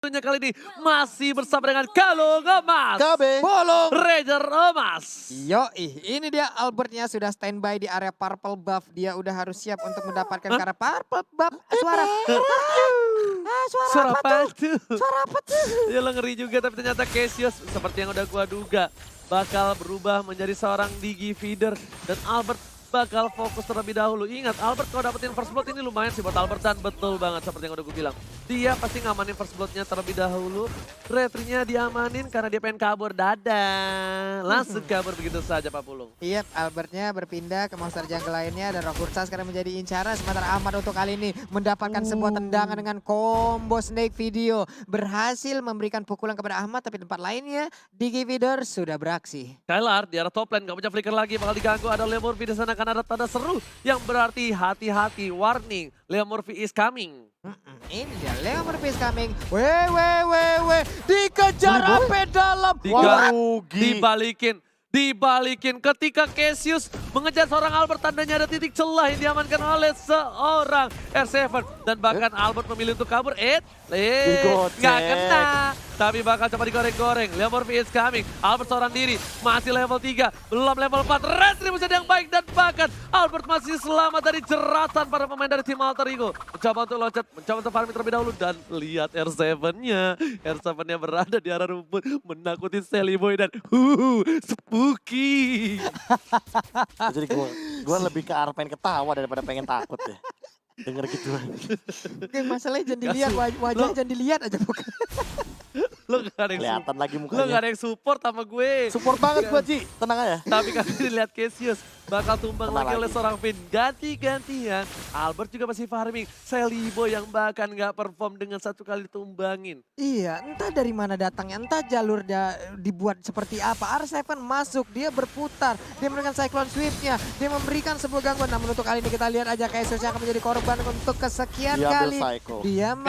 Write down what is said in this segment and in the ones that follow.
Tentunya kali ini masih bersama dengan Kalung Emas. KB. Bolong. Ranger Emas. Yoi, ini dia Albertnya sudah standby di area purple buff. Dia udah harus siap untuk mendapatkan Hah? karena purple buff. Suara. Suara apa tuh? tuh? Suara apa tuh? Ya lo ngeri juga, tapi ternyata Cassius seperti yang udah gua duga bakal berubah menjadi seorang Digi Feeder. Dan Albert bakal fokus terlebih dahulu. Ingat, Albert kalau dapetin first blood ini lumayan sih buat Albert, dan betul banget seperti yang udah gue bilang. Dia pasti ngamanin first bloodnya terlebih dahulu. Retrinya diamanin karena dia pengen kabur. Dadah. Langsung kabur begitu saja Pak Pulung. Iya, Albertnya berpindah ke monster jungle lainnya dan Rokursa sekarang menjadi incaran. Sementara Ahmad untuk kali ini mendapatkan sebuah tendangan dengan combo snake video. Berhasil memberikan pukulan kepada Ahmad, tapi tempat lainnya Digi Feeder sudah beraksi. Skylar di arah top lane, gak punya flicker lagi, bakal diganggu. Ada Leo Murphy di sana karena ada tanda seru yang berarti hati-hati, warning, Leo Murphy is coming. Ini dia Leo Murphy is coming. Weh. Dikejar sampai dalam. Dibalikin ketika Cassius mengejar seorang Albert, tandanya ada titik celah yang diamankan oleh seorang R7. Dan bahkan Albert memilih untuk kabur. Nggak kena. Tapi bakal coba digoreng-goreng. Leo Murphy is coming. Albert seorang diri. Masih level 3. Belum level 4. Retribution yang baik. Dan bahkan Albert masih selamat dari jeratan para pemain dari tim Alter Ego. Mencoba untuk loncat. Mencoba untuk farming terlebih dahulu. Dan lihat R7-nya. R7-nya berada di arah rumput. Menakuti Sally Boy dan spooky. Jadi gue lebih ke arah pengen ketawa daripada pengen takut ya. Denger gituan. Masalahnya jangan dilihat, wajahnya jangan dilihat aja bukan. Lo gak ada yang Kelihatan lagi Lo gak mukanya. ada yang support sama gue. Support banget gue Ji, tenang aja. Tapi kali ini lihat Cassius bakal tumbang Tenang lagi oleh lagi. seorang Finn. Ganti-gantian. Albert juga masih farming. Sally Boy yang bahkan gak perform dengan satu kali tumbangin. Iya, entah dari mana datangnya, entah jalur dibuat seperti apa. R7 masuk, dia berputar, dia memberikan cyclone sweep-nya, dia memberikan sebuah gangguan. Namun untuk kali ini kita lihat aja Cassius yang akan menjadi korban untuk kesekian Dia ambil kali. psycho. Dia menghilang.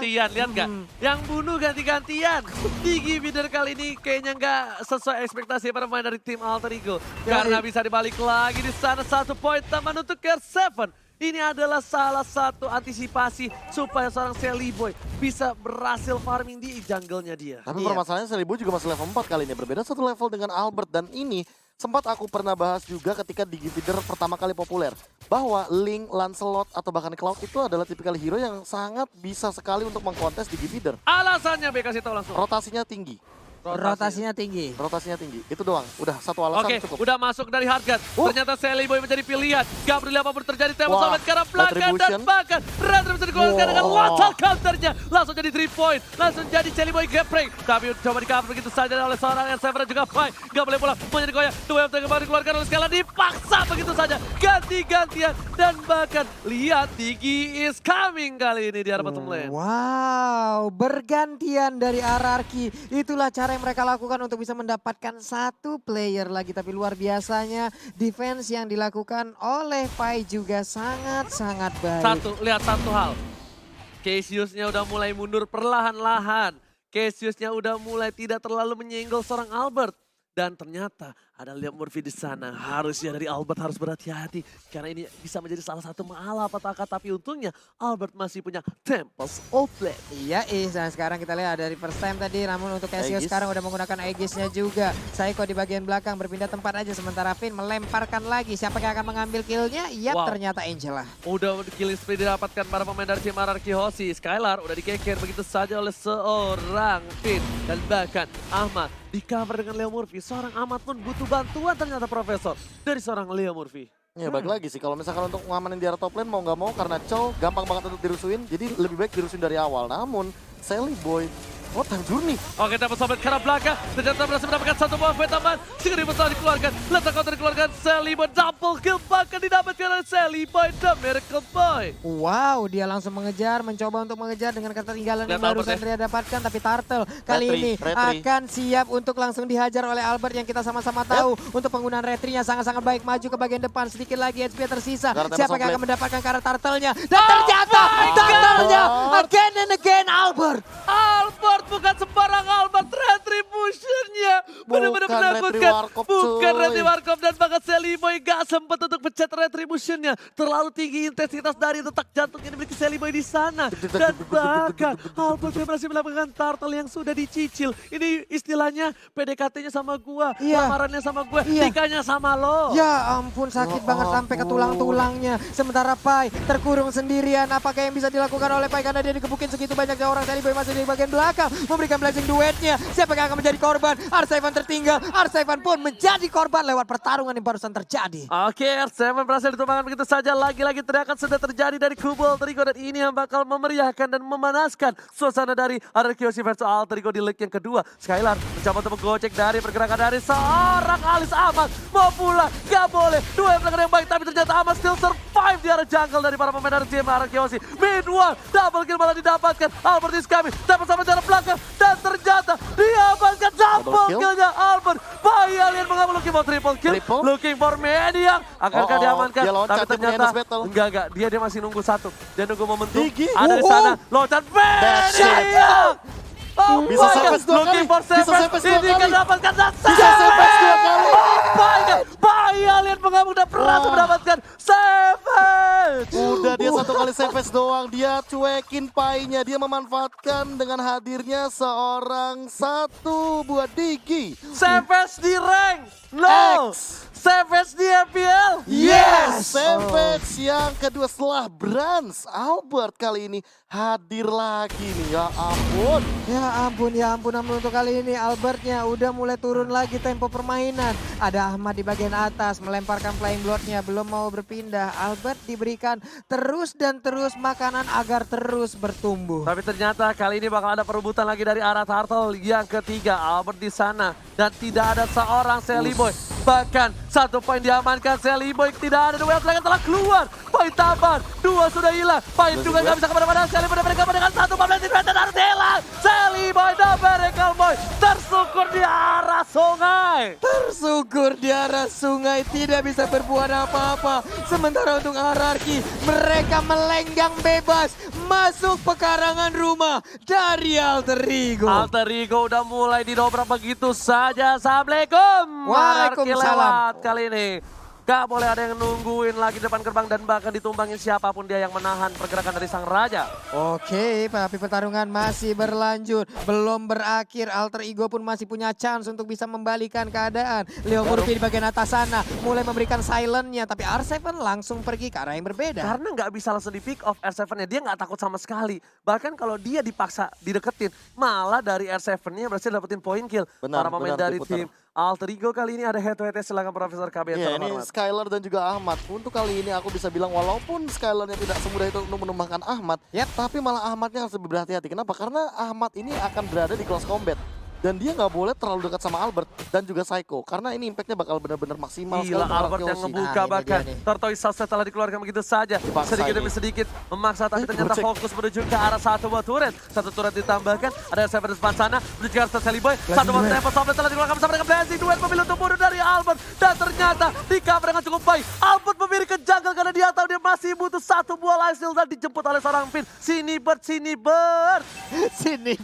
Ganti-gantian, lihat gak? Yang bunuh ganti-gantian. Digi Feeder kali ini kayaknya gak sesuai ekspektasi para pemain dari tim Alter Ego. Karena bisa dibalik lagi di sana, 1 poin tambahan untuk R7. Ini adalah salah satu antisipasi supaya seorang Sally Boy bisa berhasil farming di jungle-nya dia. Tapi Iya. permasalahannya Sally Boy juga masih level 4 kali ini. Berbeda satu level dengan Albert. Dan ini sempat aku pernah bahas juga ketika Digi Feeder pertama kali populer. Bahwa Link, Lancelot, atau bahkan Cloud itu adalah tipikal hero yang sangat bisa sekali untuk mengkontes Digi Feeder. Alasannya B kasih tahu langsung. Rotasinya tinggi. Rotasinya tinggi. Rotasinya tinggi. Itu doang. Udah satu alasan Oke, cukup. udah masuk dari Hardguard. Ternyata Sally Boy menjadi pilihan. Gak peduli apapun terjadi, tembak Wah, sampai ke arah belakang dan Retribution. bahkan Retribution dikeluarkan dengan Wow. lethal counternya. Langsung jadi 3 point, langsung jadi Sally Boy gapring. Tapi coba di cover begitu saja oleh seorang R7 dan juga Pai. Gak boleh pulang, menjadi goyah. 2 FT kembali dikeluarkan oleh Skala, dipaksa begitu saja. Ganti-gantian dan bahkan lihat Digi is coming kali ini di arah bottom lane. Wow, bergantian dari hierarki. Itulah cara yang mereka lakukan untuk bisa mendapatkan satu player lagi. Tapi luar biasanya defense yang dilakukan oleh Pai juga sangat-sangat baik. Lihat satu hal. Cassiusnya udah mulai mundur perlahan-lahan. Cassiusnya udah mulai tidak terlalu menyenggol seorang Albert. Dan ternyata ada Leo Murphy di sana. Harusnya dari Albert harus berhati-hati. Karena ini bisa menjadi salah satu malapetaka. Tapi untungnya Albert masih punya Tempest of Blade. Iya, dan sekarang kita lihat dari first time tadi. Namun untuk Cassius Aegis. sekarang udah menggunakan Aegisnya juga. Psycho di bagian belakang berpindah tempat aja. Sementara Finn melemparkan lagi. Siapa yang akan mengambil killnya? Yap, Wow. ternyata Angela. Udah killing spree didapatkan para pemain dari tim Ararki Hoshi. Skylar udah dikeker begitu saja oleh seorang Finn. Dan bahkan Ahmad di cover dengan Leo Murphy. Seorang Ahmad pun butuh bantuan ternyata Profesor dari seorang Leo Murphy. Ya balik lagi sih, kalau misalkan untuk ngamanin di area top lane mau nggak mau karena Chow gampang banget untuk dirusuin. Jadi lebih baik dirusuin dari awal. Namun Sally Boy, oh time journey. Oke, dapat sobat ke arah belakang. Ternyata berhasil mendapatkan satu buah fight tambahan. Segera bersama dikeluarkan. Letak counter dikeluarkan. Sally Boy double kill. Bahkan didapatkan oleh Sally Boy, the Miracle Boy. Wow, dia langsung mengejar, mencoba untuk mengejar dengan ketertinggalan yang Lihat barusan Albert dia dapatkan. Tapi Turtle kali Retri, ini retri. akan siap untuk langsung dihajar oleh Albert yang kita sama-sama tahu. Untuk penggunaan retrinya sangat-sangat baik, maju ke bagian depan. Sedikit lagi HP tersisa. Garden Siapa yang Softblade. akan mendapatkan ke arah Turtle-nya? Dan ternyata Turtle-nya again and again Albert. Albert bukan sembarang Albert. Retribution-nya Benar-benar Bukan Retri menakutkan. Warkop, Bukan cuy. Retri Warkop dan bahkan Sally Boy gak sempat untuk pencet retributionnya. Terlalu tinggi intensitas dari detak jantung yang dimiliki Sally Boy di sana. Dan bahkan Albert berhasil mendapatkan turtle yang sudah dicicil. Ini istilahnya PDKT-nya sama gua, Iya. lamarannya sama gua, Iya. nikahnya sama lo. Ya ampun sakit Ya banget sampai ke ampun. tulang-tulangnya. Sementara Pai terkurung sendirian. Apakah yang bisa dilakukan oleh Pai karena dia dikebukin segitu banyaknya orang. Sally Boy masih di bagian belakang memberikan blessing duetnya. Siapa yang akan menjadi korban? R7 tertinggal. R7 pun menjadi korban lewat pertarungan yang barusan terjadi. Oke, R7 berhasil ditumbangkan begitu saja. Lagi-lagi teriakan sudah terjadi dari kubu Alter Ego. Dan ini yang bakal memeriahkan dan memanaskan suasana dari RRQ versus Alter Ego di leg yang kedua. Skylar mencoba untuk menggocek dari pergerakan dari seorang Alis Ahmad. Mau pulang, gak boleh. Dua yang yang baik, tapi ternyata Ahmad still survive di area jungle dari para pemain dari tim RRQ. Mid-one, double kill malah didapatkan. Albert is coming, dapat sama jarak belakang. Dan ternyata diamankan double kill. killnya Albert. Bayi alien mengambil looking for triple kill. Triple. Looking for Maniac. Akankah diamankan? Dia loncat, Tapi dia punya ternyata endless battle. enggak. Dia masih nunggu satu. Dia nunggu momentum. Digi. Ada di sana. Loncat That's Maniac. Oh Bisa my Savage God. dua Looking kali. for Bisa Savage. Savage dua Ini kali. kan dapatkan dan Bisa Savage dua kali. Oh my God. Bayi alien mengamuk dan berhasil Wah. mendapatkan Savage. Udah dia satu kali savage doang, dia cuekin painya, dia memanfaatkan dengan hadirnya seorang satu buat Digi. Savage di rank. No. X. Savage di FPL. Yes! Savage yang kedua setelah Brans. Albert kali ini hadir lagi nih, ya ampun. Ya ampun, namun untuk kali ini Albertnya udah mulai turun lagi tempo permainan. Ada Ahmad di bagian atas melemparkan flying bloodnya, belum mau berpindah. Albert diberikan terus dan terus makanan agar terus bertumbuh. Tapi ternyata kali ini bakal ada perebutan lagi dari arah Turtle yang ketiga. Albert di sana dan tidak ada seorang Sally Boy. Bahkan satu poin diamankan Sally Boy, tidak ada duel yang telah keluar. Poin tambahan, dua sudah hilang. Poin juga nggak bisa kemana-mana. Sally Boy mereka dengan satu pemain di dan harus hilang. Sally Boy dan Miracle Boy tersukur di arah sungai. Tersukur di arah sungai, tidak bisa berbuat apa-apa. Sementara untuk RRQ, mereka melenggang bebas masuk pekarangan rumah dari Alter Ego. Alter Ego udah mulai didobrak begitu saja. Assalamualaikum. Waalaikumsalam. Lewat kali ini. Gak boleh ada yang nungguin lagi depan gerbang dan bahkan ditumbangin siapapun dia yang menahan pergerakan dari sang raja. Oke, tapi pertarungan masih berlanjut. Belum berakhir, Alter Ego pun masih punya chance untuk bisa membalikan keadaan. Leo Murphy di bagian atas sana mulai memberikan silentnya, tapi R7 langsung pergi ke arah yang berbeda. Karena nggak bisa langsung di pick off R7-nya, dia nggak takut sama sekali. Bahkan kalau dia dipaksa dideketin, malah dari R7-nya berhasil dapetin point kill. Benar, Para pemain benar, dari diputar. tim Alter Ego kali ini ada head-to-head silakan Profesor KB yang Iya, ini terhormat. Skylar dan juga Ahmad. Untuk kali ini aku bisa bilang walaupun Skylarnya tidak semudah itu untuk menumbangkan Ahmad, tapi malah Ahmadnya harus lebih berhati-hati. Kenapa? Karena Ahmad ini akan berada di close combat. Dan dia nggak boleh terlalu dekat sama Albert dan juga Psycho. Karena ini impactnya bakal benar-benar maksimal. Gila, sekali untuk Albert yang RRQ. ngebuka Nah, ini bahkan. dia nih. Tortoise Sauce telah dikeluarkan begitu saja. Dipaksa Sedikit ini. demi sedikit memaksa tapi ternyata Gocek. fokus menuju ke arah satu buah turret. Satu turret ditambahkan, ada Seven di depan sana. Menuju ke arah Sally Boy. Satu buah tempo Somblet telah dikeluarkan bersama dengan Blessing. Duet memilih untuk bunuh dari Albert. Dan ternyata di cover dengan cukup baik. Albert memilih ke jungle karena dia tahu dia masih butuh satu buah life steal dan dijemput oleh seorang pin. Sini Bird, sini Bird. Sini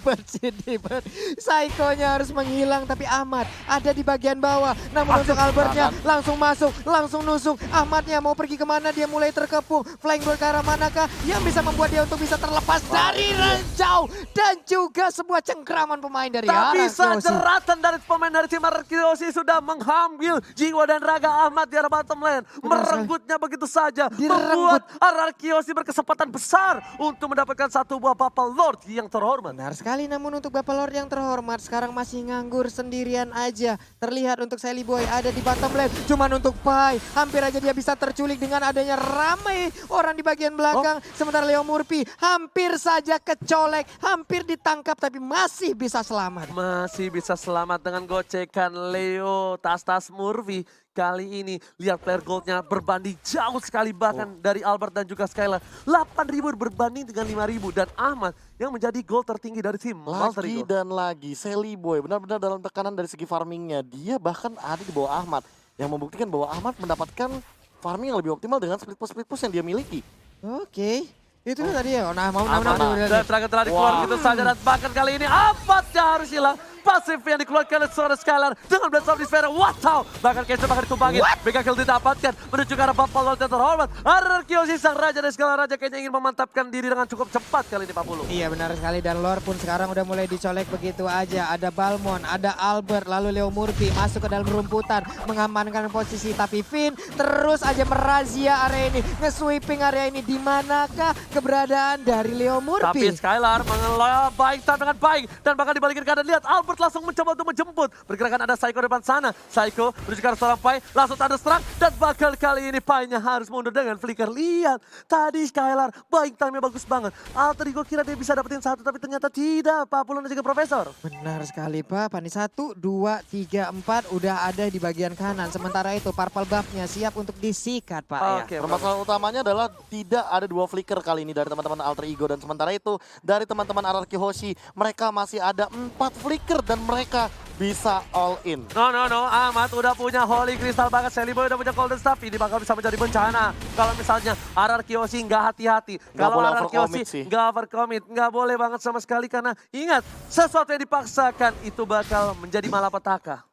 Bird. Psycho-nya harus menghilang, tapi Ahmad ada di bagian bawah. Namun untuk Albertnya langsung masuk, langsung nusuk. Ahmadnya mau pergi kemana, dia mulai terkepung. Flying Bird ke arah manakah yang bisa membuat dia untuk bisa terlepas dari ranjau. Dan juga sebuah cengkraman pemain dari Tak bisa RRQ. jeratan dari pemain dari tim RRQ sudah mengambil jiwa dan raga Ahmad di arah bottom lane. Merenggutnya begitu saja. Membuat RRQ berkesempatan besar untuk mendapatkan satu buah Bubble Lord yang terhormat. Benar sekali, namun untuk Bapak Lord yang terhormat sekarang masih nganggur sendirian aja. Terlihat untuk Sally Boy ada di bottom lane. Cuman untuk Pai, hampir aja dia bisa terculik dengan adanya ramai orang di bagian belakang. Sementara Leo Murphy hampir saja kecolek, hampir ditangkap tapi masih bisa selamat. Masih bisa selamat dengan gocekan Leo Tas Murphy. Kali ini lihat player goldnya berbanding jauh sekali bahkan dari Albert dan juga Skylar. 8.000 berbanding dengan 5.000 dan Ahmad yang menjadi gold tertinggi dari tim Alter Lagi Ego. dan lagi Sally Boy benar-benar dalam tekanan dari segi farmingnya. Dia bahkan ada di bawah Ahmad. Yang membuktikan bahwa Ahmad mendapatkan farming yang lebih optimal dengan split push yang dia miliki. Oke, itu tadi ya. Nah, mau Dan terakhir telah dikeluar Wah. gitu saja dan bahkan kali ini Ahmadnya harus hilang. pasif yang dikeluarkan oleh seorang Skylar dengan Blast of Despair. Wow, bahkan Casey bakal ditumbangin. Mega kill didapatkan menuju ke arah Buffalo World yang terhormat. Ararkiosi sang raja dan Skylar raja kayaknya ingin memantapkan diri dengan cukup cepat kali ini Pak Pulu. Iya benar sekali, dan lore pun sekarang udah mulai dicolek begitu aja. Ada Balmon, ada Albert, lalu Leo Murphy masuk ke dalam rumputan mengamankan posisi, tapi Finn terus aja merazia area ini, nge-sweeping area ini. Di manakah keberadaan dari Leo Tapi Murphy? Skylar mengelola baik time dengan baik dan bahkan dibalikin keadaan. Lihat Albert langsung mencoba untuk menjemput. Pergerakan ada Psycho depan sana. Psycho menuju ke arah seorang Pai, langsung thunderstruck dan bakal kali ini Pai-nya harus mundur dengan flicker. Lihat tadi Skylar baik time-nya bagus banget. Alter Ego kira dia bisa dapetin satu tapi ternyata tidak. Pak Pulun dan juga Profesor. Benar sekali Pak, Pani 1, 2, 3, 4 udah ada di bagian kanan. Sementara itu purple buff-nya siap untuk disikat Pak. Oke, Ya. Permasalahan utamanya adalah tidak ada 2 flicker kali ini dari teman-teman Alter Ego, dan sementara itu dari teman-teman Ararki Hoshi mereka masih ada 4 flicker dan mereka bisa all in. No, Ahmad udah punya Holy Crystal banget, Sally Boy udah punya Golden Staff, ini bakal bisa menjadi bencana. Kalau misalnya Ararkiosi nggak hati-hati, kalau boleh Ararkiosi overcommit sih. nggak overcommit, nggak boleh banget sama sekali karena ingat, sesuatu yang dipaksakan itu bakal menjadi malapetaka.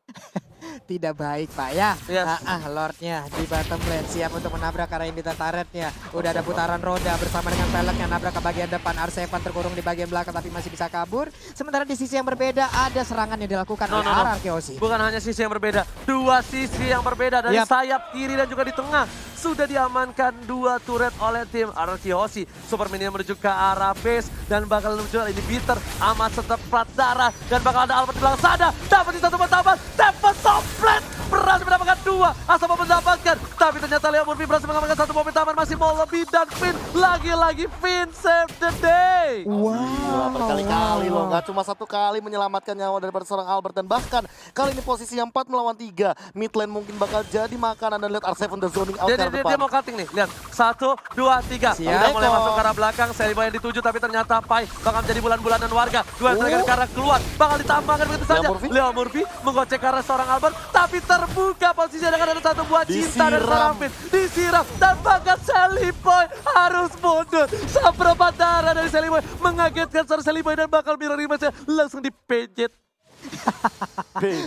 Tidak baik Pak ya. Yes. Lordnya di bottom lane siap untuk menabrak arah Invita turretnya. Udah ada putaran roda bersama dengan peleknya nabrak ke bagian depan. R7 terkurung di bagian belakang tapi masih bisa kabur. Sementara di sisi yang berbeda ada serangan yang dilakukan oleh Ararkiosi. Bukan hanya sisi yang berbeda, 2 sisi yang berbeda dari Yap. sayap kiri dan juga di tengah. Sudah diamankan 2 turret oleh tim Ararkiosi. Super Minion menuju ke arah base dan bakal menuju ini bitter. Amat tetap plat darah dan bakal ada Albert di belakang sana. Dapat di satu pertama, dapat Soplet berhasil mendapatkan 2. Asal mendapatkan, tapi ternyata Leo Murphy berhasil mengamankan 1 mobil taman. Masih mau lebih dan Finn, lagi-lagi Finn save the day. Gila, berkali-kali loh, nggak cuma 1 kali menyelamatkan nyawa daripada seorang Albert, dan bahkan kali ini posisi yang 4 melawan 3. Mid lane mungkin bakal jadi makanan, dan lihat R7 the zoning out dari Dia mau depan. cutting nih, lihat 1, 2, 3. Siap. Udah mulai masuk ke arah belakang, Sally Boy yang dituju tapi ternyata Pai bakal menjadi bulan-bulanan warga. Dua trigger ke arah keluar, bakal ditambahkan begitu saja. Murphy. Leo Murphy menggocek ke arah seorang Albert, tapi terbuka posisinya dengan ada 1 buah cinta dari Disiram. seorang Finn. Disiram dan bahkan Sally Boy harus mundur. Seberapa darah dari Sally Boy mengagetkan seorang Sally Boy dan bakal mirror image langsung dipejet.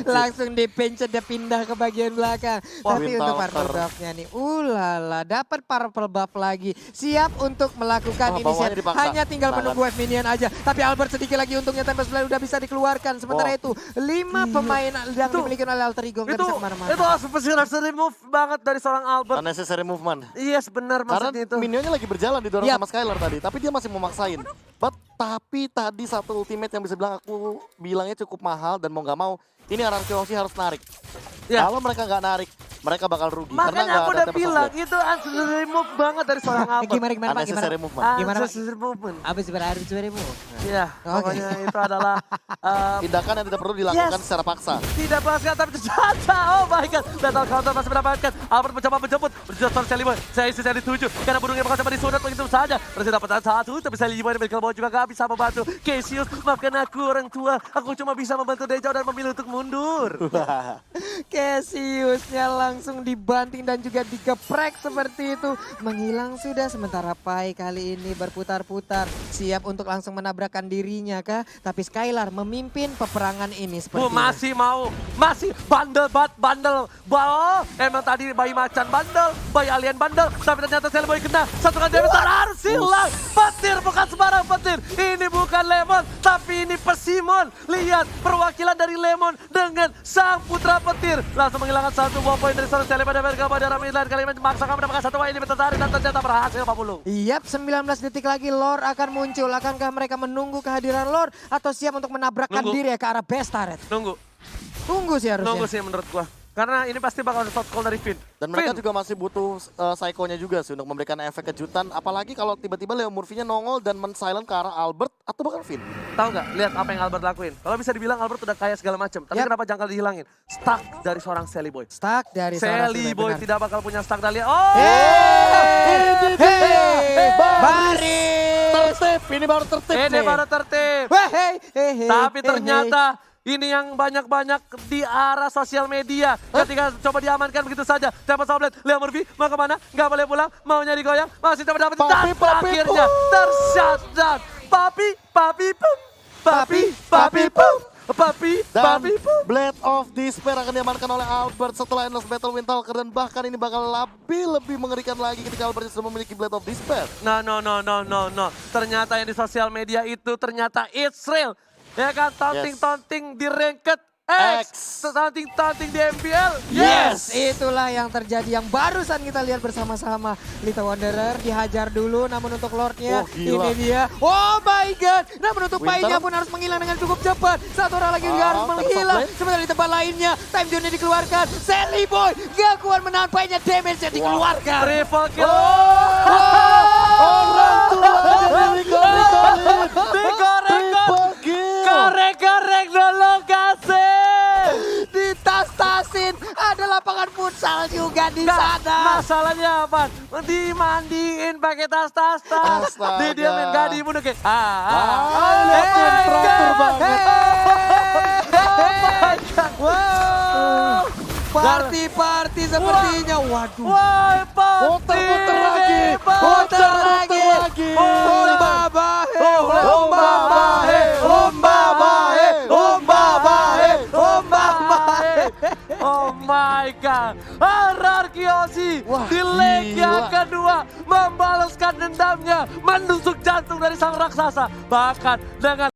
Langsung dipencet dia pindah ke bagian belakang. Wah, Tapi Winter untuk purple Hunter. buff-nya nih, ulala, dapat purple buff lagi. Siap untuk melakukan Wah, bawahnya inisiatif. dipaksa. Hanya tinggal Banget. menunggu wave minion aja. Tapi Albert sedikit lagi untungnya Tempest Blade udah bisa dikeluarkan. Sementara Oh. itu 5 pemain yang Itu- dimiliki oleh Alter Ego nggak bisa kemana-mana. Itu harus remove banget dari seorang Albert. Unnecessary movement. Yes, benar Karena maksudnya itu. minionnya lagi berjalan didorong Yap. sama Skylar tadi, tapi dia masih memaksain. Tapi tadi satu ultimate yang bisa bilang aku bilangnya cukup mahal, dan mau nggak mau ini Ararkiosi harus narik. Ya. Kalau mereka nggak narik, mereka bakal rugi. karena Makanya nggak aku ada udah Tempest of bilang Blade. itu unnecessary move banget dari seorang Albert. Gimana Pak? Gimana? Unnecessary movement. Gimana, Pak? Unnecessary movement. Apa sih berarti sebenarnya? Iya, Oke. pokoknya itu adalah Tindakan yang tidak perlu dilakukan Yes. secara paksa. tidak pasca tapi ternyata oh my god, Lethal Counter masih mendapatkan. Albert mencoba menjemput, berjuang seorang Sally Boy. Saya dituju karena burungnya bakal coba disunat begitu saja. Berhasil dapatkan 1, tapi Sally Boy dan Michael Boy juga gak bisa membantu. Cassius, maafkan aku orang tua, aku cuma bisa membantu dari jauh dan memilih untuk mundur. Cassiusnya langsung dibanting dan juga digeprek seperti itu. Menghilang sudah, sementara Pai kali ini berputar-putar. Siap untuk langsung menabrakkan dirinya kah? Tapi Skylar memimpin peperangan ini seperti itu. Masih bandel banget, bandel. Emang tadi bayi macan bandel, bayi alien bandel, tapi ternyata Sally Boy kena. Satu kali damage harus hilang. Petir bukan sembarang petir. Ini bukan Lemon, tapi ini Persimmon. Lihat perwakilan dari Lemon dengan sang putra petir. Langsung menghilangkan 1 buah poin dari seorang Sally Boy dan Bergabung dari Midland. Kali ini memaksakan mendapatkan 1 poin ini tertarik dan ternyata berhasil Pak Pulu. Yap, 19 detik lagi Lord akan muncul. Akankah mereka menunggu kehadiran Lord atau siap untuk menabrakkan Nunggu. diri ke arah best turret? Nunggu Tunggu sih harusnya. sih menurut gua. Karena ini pasti bakal ada shot call dari Finn. Dan mereka Finn, juga masih butuh psycho-nya juga sih untuk memberikan efek kejutan. Apalagi kalau tiba-tiba Leo Murphy-nya nongol dan men-silent ke arah Albert atau bahkan Finn. tahu nggak? Lihat apa yang Albert lakuin. Kalau bisa dibilang Albert udah kaya segala macam. Tapi Yap. kenapa jangkal dihilangin? Stuck dari seorang Sally Boy. Stuck dari seorang Sally Sally, Boy benar. tidak bakal punya stuck Dahlia. Oh! Baris! Tertib, ini baru tertib Ini nih. baru tertib. Tapi ternyata ini yang banyak-banyak di arah sosial media. Ketika coba diamankan begitu saja. Dapat Soblet, Leo Murphy mau kemana? Nggak boleh pulang, maunya digoyang. Masih coba dapat dan Papi, akhirnya pum. tershutdown. Papi, pum. Papi, Dan papi, Blade of Despair akan diamankan oleh Albert setelah Endless Battle Windtalker. Dan bahkan ini bakal lebih mengerikan lagi ketika Albert sudah memiliki Blade of Despair. No. Ternyata yang di sosial media itu ternyata it's real. Ya kan, taunting di ranked X. Taunting di MPL. Yes! Itulah yang terjadi, yang barusan kita lihat bersama-sama. Lita Wanderer dihajar dulu, namun untuk Lordnya Oh, gila. ini dia. Oh my god, namun untuk Winter. Painya pun harus menghilang dengan cukup cepat. Satu orang lagi juga harus menghilang. Sementara di tempat lainnya, time zone dikeluarkan. Sally Boy gak kuat menahan Painya, damage yang dikeluarkan. Triple kill. Orang tua jadi Rico. Dikorek. Triple kill. Korek dulu kasih. Ditas-tasin, ada lapangan futsal juga di Nggak, sana. masalahnya apa? Dimandiin pakai tas. Astaga. Didiamin, gak dibunuh kayak. liatin, teratur banget. Wow, party sepertinya. Waduh. Wah, Puter lagi. Putar lagi. Lomba bahe, lomba bahe, lomba bahe, lomba bahe, lomba bahe. Oh my god, RR Kiyoshi Wah, di leg yang gila. kedua membalaskan dendamnya, menusuk jantung dari sang raksasa, bahkan dengan